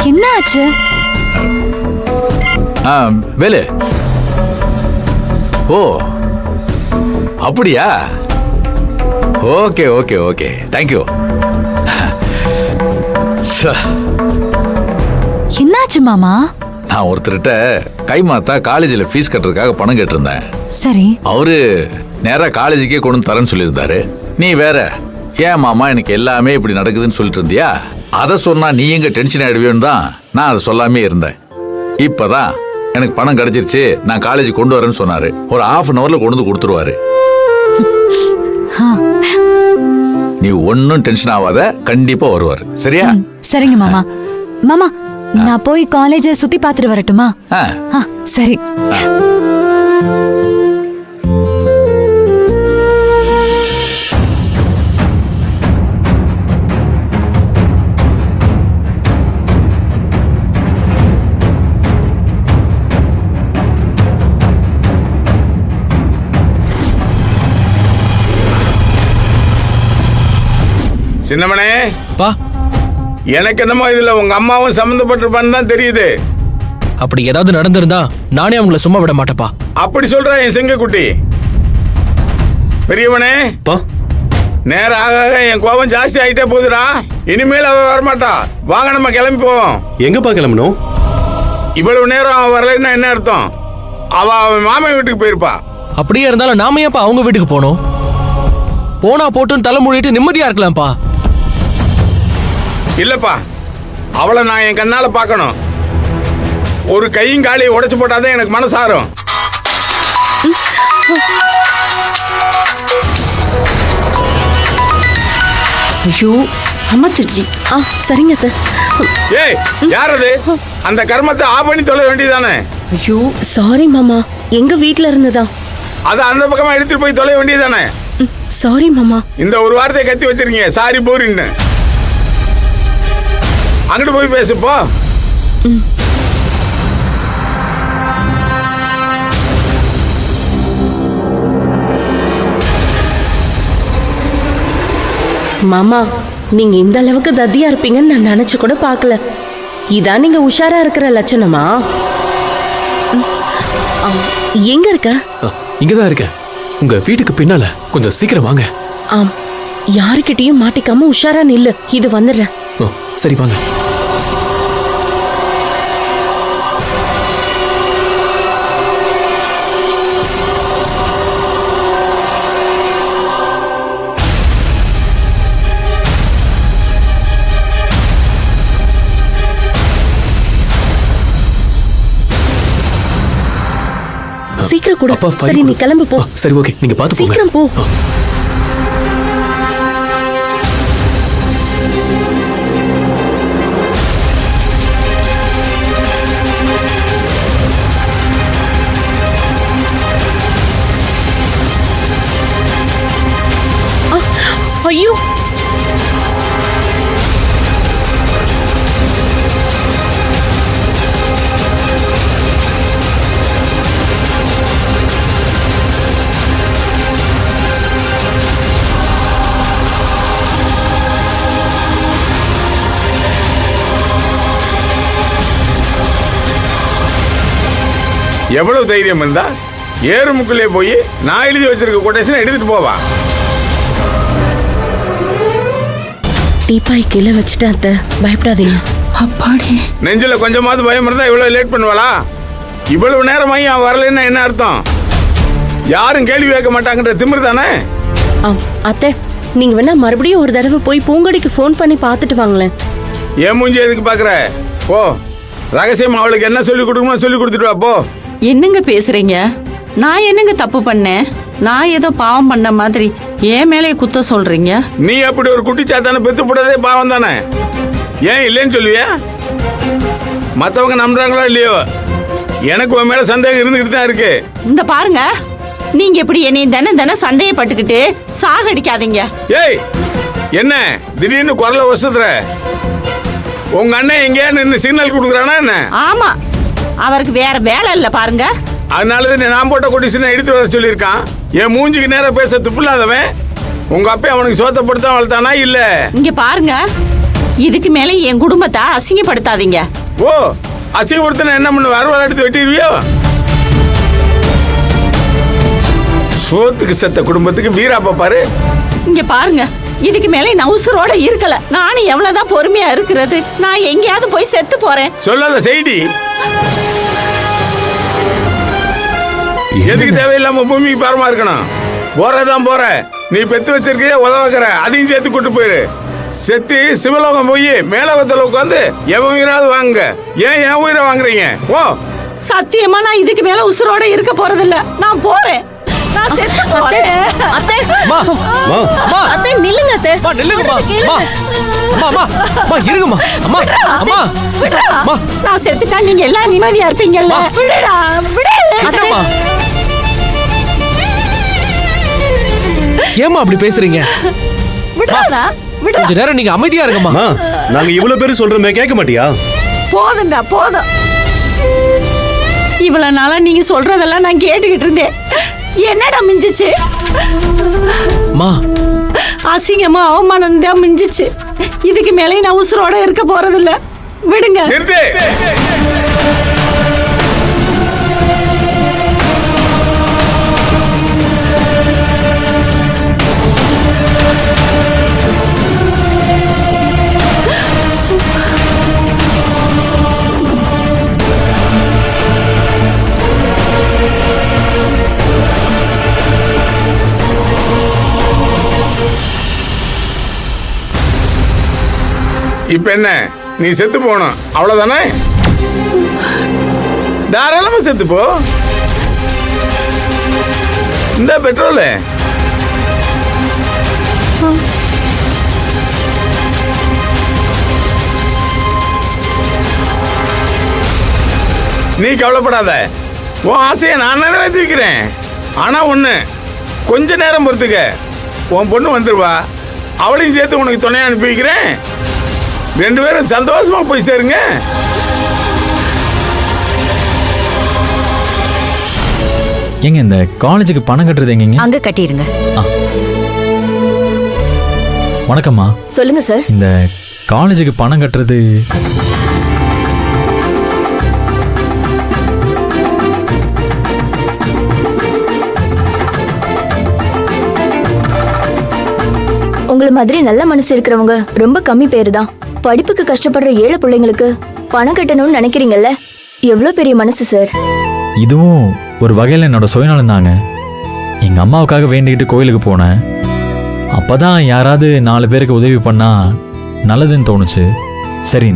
என்ன ஆச்சு? வேலு. ஓ அப்படியா? Okay okay okay, thank you. என்னாச்சு மாமா? நான் ஒருத்தர்கிட்ட கைமாத்தா காலேஜில் ஃபீஸ் கட்டுறதுக்காக பணம் கேட்டிருந்தேன். சரி. அவரு நேரா காலேஜுக்கே கொண்டு தரேன்னு சொல்லியிருந்தாரு. நீ வேற ஏன் மாமா எனக்கு எல்லாமே இப்படி நடக்குதுன்னு சொல்லிட்டு இருந்தியா? அதை சொன்னா நீ எங்க டென்ஷன் ஆயிடுவேன்னு தான் நான் அதை சொல்லாமே இருந்தேன். இப்பதான் எனக்கு பணம் கிடைச்சிருச்சு, நான் காலேஜ் கொண்டு வரேன்னு சொன்னாரு. ஒரு ½ கொண்டு வந்து கொடுத்துருவாரு. நீ ஒன்னும் டென்ஷன் ஆகாத, கண்டிப்பா வருவாரு. சரியா? சரிங்க மாமா. மாமா, நான் போய் காலேஜ சுத்தி பார்த்துட்டு வரட்டுமா? சரி. சின்னமனே, பா, எனக்கு என்னமோ இதுல உங்க அம்மாவும் சம்பந்தப்பட்டிருப்பான்னு தான் தெரியுது. அப்படி ஏதாவது நடந்திருந்தா நானே அவங்கள சும்மா விட மாட்டேப்பா. அப்படி சொல்ற என் செங்கக்குட்டி. பெரியவனே, நேரம் ஆக ஆக என் கோபம் ஜாஸ்தி ஆயிட்டே போகுதுடா. இனிமேல் அவ வரமாட்டா. வாங்க நம்ம கிளம்பி போவோம். எங்கப்பா கிளம்பணும்? இவ்வளவு நேரம் அவ வரலைன்னா என்ன அர்த்தம்? அவன் மாமன் வீட்டுக்கு போயிருப்பா. அப்படியே இருந்தாலும் நாம ஏன்ப்பா அவங்க வீட்டுக்கு போனோம்? போனா போட்டுன்னு தலை மூடிட்டு நிம்மதியா இருக்கலாம்ப்பா. இல்லப்பா, அவளை நான் என் கண்ணால பார்க்கணும். ஒரு கையும் காலையை உடைச்சு போட்டாதான் எனக்கு மனசாரும். ஐயோ அம்மத்திருச்சி. சரிங்க அத்தை. ஏய், யார் அது? அந்த கர்மத்தை ஆஃப் பண்ணி தொலை வேண்டியதானே? ஐயோ சாரி மாமா, எங்க வீட்ல இருந்துதான். அதை அந்த பக்கமா எடுத்துட்டு போய் தொலை வேண்டியதானே? சாரி மாமா. இந்த ஒரு வார்த்தையை கத்தி வச்சிருக்கீங்க, சாரி போரின்னு. அங்கிட்டு போய் பேசுப்போ. மாமா, நீங்க இந்த அளவுக்கு தத்தியா இருப்பீங்கன்னு நான் நினைச்சு கூட பார்க்கல. இதான் நீங்க உஷாரா இருக்கிற லட்சணமா? எங்க இருக்க? இங்கதான் இருக்க. உங்க வீட்டுக்கு பின்னால. கொஞ்சம் சீக்கிரம் வாங்க. யாருக்கிட்டையும் மாட்டிக்காம உஷாரா நில்லு. இது வந்துடுறேன். சரி வாங்க. சீக்கிரம் கூட. சரி நீ கிளம்பு போ. சரி ஓகே, நீங்க பாத்து போங்க. சீக்கிரம் போ. ஐயோ, எவ்வளவு தைரியம் இருந்தா ஏறுமுக்குள்ளே போய் நான் எழுதி வச்சிருக்க கொட்டேஷன் எடுத்துட்டு போவா. டீப்பாய் கீழே வச்சுட்டேன் அத்தை, பயப்படாதீங்க. அப்பாடி, நெஞ்சில கொஞ்சமாவது பயம் இருந்தா இவ்வளவு லேட் பண்ணுவாளா? இவ்வளவு நேரமாயி அவன் வரலன்னா என்ன அர்த்தம்? யாரும் கேள்வி கேட்க மாட்டாங்கன்ற திமிரு தானே? அத்தை, நீங்க வேணா மறுபடியும் ஒரு தடவை போய் பூங்கொடிக்கு ஃபோன் பண்ணி பார்த்துட்டு வாங்களேன். ஏன் மூஞ்சி எதுக்கு பாக்குற? போ, ரகசியம் அவளுக்கு என்ன சொல்லி கொடுக்கணும் சொல்லி கொடுத்துட்டு வா போ. என்னங்க பேசுறீங்க? நான் என்னங்க தப்பு பண்ணேன்? நான் ஏதோ பாவம் பண்ண மாதிரி ஏன் மேலே குத்த சொல்றீங்க? நீ அப்படி ஒரு குட்டிச்சாத்தான பெத்து போட்டதே பாவம் தானே? ஏன் இல்லைன்னு சொல்லுவியா? மத்தவங்க நம்புறாங்களோ இல்லையோ, எனக்கு உன் மேல சந்தேகம் இருந்துகிட்டு தான் இருக்கு. இந்த பாருங்க, நீங்க இப்படி என்னை தினம் சந்தேகப்பட்டுக்கிட்டு சாகடிக்காதீங்க. ஏய், என்ன திடீர்னு குரல வசதுற? உங்க அண்ணன் எங்கேயா நின்று சிக்னல் கொடுக்குறானா என்ன? ஆமா, அவருக்கு வேற வேலை இல்ல பாருங்க. அதனாலதான் நான் போட்ட கொட்டிஷனை எடுத்து வர சொல்லியிருக்கான். என் மூஞ்சிக்கு நேரம் பேச துப்பில்லாதவன் உங்க அப்பா அவனுக்கு சோத்தப்படுத்த வளர்த்தானா இல்ல? இங்க பாருங்க, இதுக்கு மேல என் குடும்பத்தை அசிங்கப்படுத்தாதீங்க. ஓ, அசிங்கப்படுத்தின என்ன பண்ணு? அறுவாள் எடுத்து வெட்டிடுவியோ? சோத்துக்கு செத்த குடும்பத்துக்கு வீராப்பா பாரு. இங்க பாருங்க, இதுக்கு மேல நான் உசுரோட இருக்கல. நானும் எவ்வளவுதான் பொறுமையா இருக்கிறது? நான் எங்கேயாவது போய் செத்து போறேன். சொல்லாத செய்தி. எதுக்கு தேவையில்லாம பூமிக்கு பாரமா இருக்கணும்? போறதான் போற. நீ பெத்து வச்சிருக்கிய உதவக்கிற, அதையும் சேர்த்து கூட்டு போயிரு. செத்து சிவலோகம் போய் மேலோகத்துல உட்காந்து எவன் உயிராவது வாங்க. ஏன் என் உயிரை வாங்குறீங்க? ஓ, சத்தியமா நான் இதுக்கு மேல உசுரோட இருக்க போறதில்ல. நான் போறேன். நான் செத்து போறேன். அத்தை அம்மா அம்மா அத்தை நில்லுங்க அத்தை. அம்மா நில்லுங்கம்மா. அம்மா அம்மா அம்மா இருங்கம்மா. அம்மா அம்மா விடுடா. அம்மா. நான் செத்துட்டா நீங்க எல்லாம் நிம்மதியா இருப்பீங்கல்ல. விடுடா, விடு. அம்மா ஏம்மா அப்படி பேசுறீங்க? விடுடா, விடுடா. கொஞ்ச நேரம் நீங்க அமைதியா இருங்கம்மா. நாங்க இவ்வளவு பேரு சொல்றோமே கேட்க மாட்டியா? போதும்டா, போதும். இவ்வளவு நாளா நீங்க சொல்றதெல்லாம் நான் கேட்டுக்கிட்டு இருந்தேன். என்னடா மிஞ்சிச்சு? அம்மா அசிங்கமா அவமானம் தான் மிஞ்சிச்சு. இதுக்கு மேலே நான் உசுரோட இருக்க போறதில்ல. விடுங்க. நிறுத்து. இப்ப என்ன, நீ செத்து போகணும் அவ்வளவுதானே? தாராளமா செத்து போ. இந்த பெட்ரோல் நீ கவலைப்படாத. உன் ஆசையை நான் நிறைவேற்றி வைக்கிறேன். ஆனா ஒண்ணு, கொஞ்ச நேரம் பொறுத்துக்க. உன் பொண்ணு வந்துருவா. அவளையும் சேர்த்து உனக்கு துணையா அனுப்பி வைக்கிறேன். 2 பேரும் சந்தோஷமா போய் சேருங்க. எங்க இந்த காலேஜுக்கு பணம் கட்டுறது எங்கங்க? அங்க கட்டிருங்க. வணக்கம்மா. சொல்லுங்க சார். இந்த காலேஜுக்கு பணம் கட்டுறது உங்களை மாதிரி நல்ல மனசு இருக்கிறவங்க ரொம்ப கம்மி பேரு தான். படிப்புக்கு கஷ்டப்படுற ஏழை பிள்ளைங்களுக்கு பணம் கட்டணும்னு நினைக்கிறீங்கல்ல, எவ்வளவு பெரிய மனசு சார். இதுவும் ஒரு வகையில் என்னோட சுயநலம் தாங்க. எங்க அம்மாவுக்காக வேண்டிக்கிட்டு கோயிலுக்கு போனேன். அப்பதான் யாராவது 4 பேருக்கு உதவி பண்ணா நல்லதுன்னு தோணுச்சு. சரி